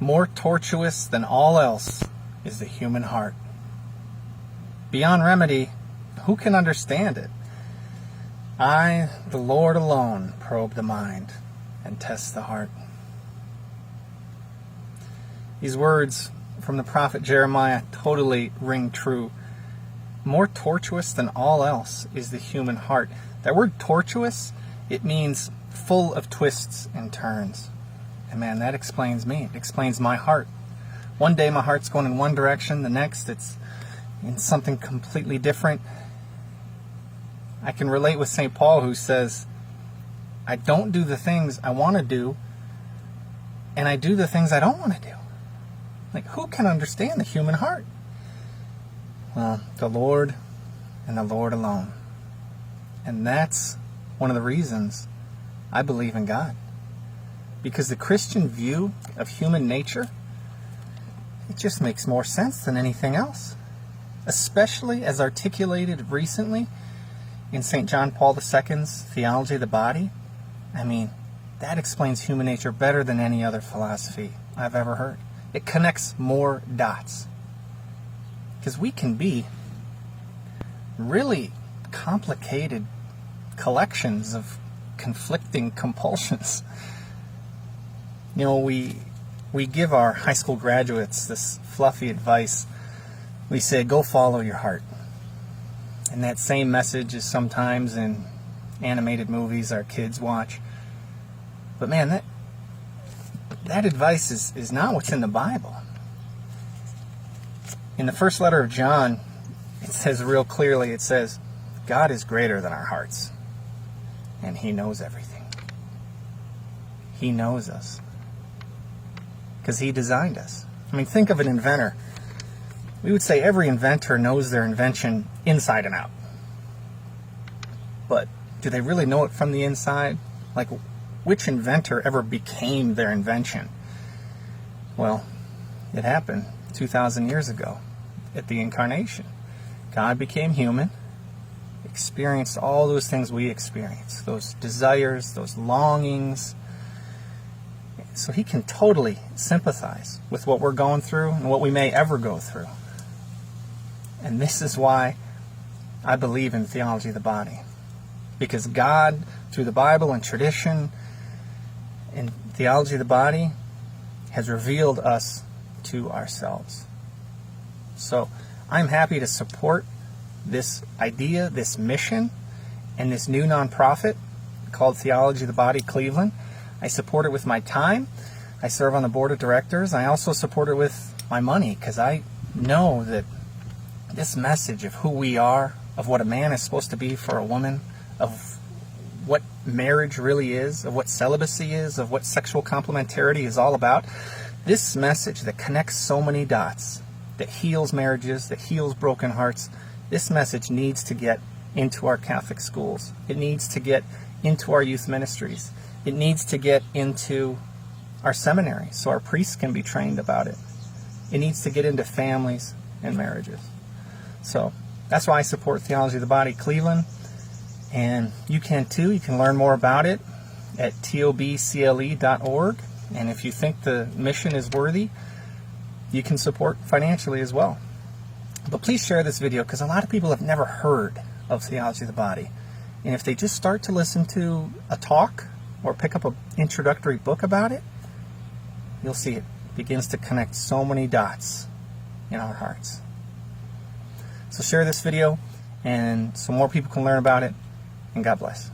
More tortuous than all else is the human heart. Beyond remedy, who can understand it? I, the Lord alone, probe the mind and test the heart. These words from the prophet Jeremiah totally ring true. More tortuous than all else is the human heart. That word tortuous, it means full of twists and turns. And man, that explains me. It explains my heart. One day my heart's going in one direction, the next it's in something completely different. I can relate with St. Paul, who says, I don't do the things I want to do, and I do the things I don't want to do. Like, who can understand the human heart? Well, the Lord and the Lord alone. And that's one of the reasons I believe in God. Because the Christian view of human nature, it just makes more sense than anything else. Especially as articulated recently in St. John Paul II's Theology of the Body. I mean, that explains human nature better than any other philosophy I've ever heard. It connects more dots. Because we can be really complicated collections of conflicting compulsions. You know, we give our high school graduates this fluffy advice. We say, go follow your heart. And that same message is sometimes in animated movies our kids watch. But man, that advice is not what's in the Bible. In the first letter of John, it says real clearly, it says, God is greater than our hearts. And He knows everything. He knows us. Because He designed us. I mean, think of an inventor. We would say every inventor knows their invention inside and out. But do they really know it from the inside? Like, which inventor ever became their invention? Well, it happened 2,000 years ago at the Incarnation. God became human, experienced all those things we experience, those desires, those longings. So He can totally sympathize with what we're going through and what we may ever go through. And this is why I believe in theology of the body. Because God, through the Bible and tradition and theology of the body, has revealed us to ourselves. So I'm happy to support this idea, this mission, and this new nonprofit called Theology of the Body Cleveland. I support it with my time. I serve on the board of directors. I also support it with my money, because I know that this message of who we are, of what a man is supposed to be for a woman, of what marriage really is, of what celibacy is, of what sexual complementarity is all about, this message that connects so many dots, that heals marriages, that heals broken hearts, this message needs to get into our Catholic schools. It needs to get into our youth ministries. It needs to get into our seminaries so our priests can be trained about it. It needs to get into families and marriages. So that's why I support Theology of the Body Cleveland. And you can too. You can learn more about it at tobcle.org. And if you think the mission is worthy, you can support financially as well. But please share this video, because a lot of people have never heard of Theology of the Body. And if they just start to listen to a talk or pick up an introductory book about it, you'll see it begins to connect so many dots in our hearts. So share this video, and so more people can learn about it, and God bless.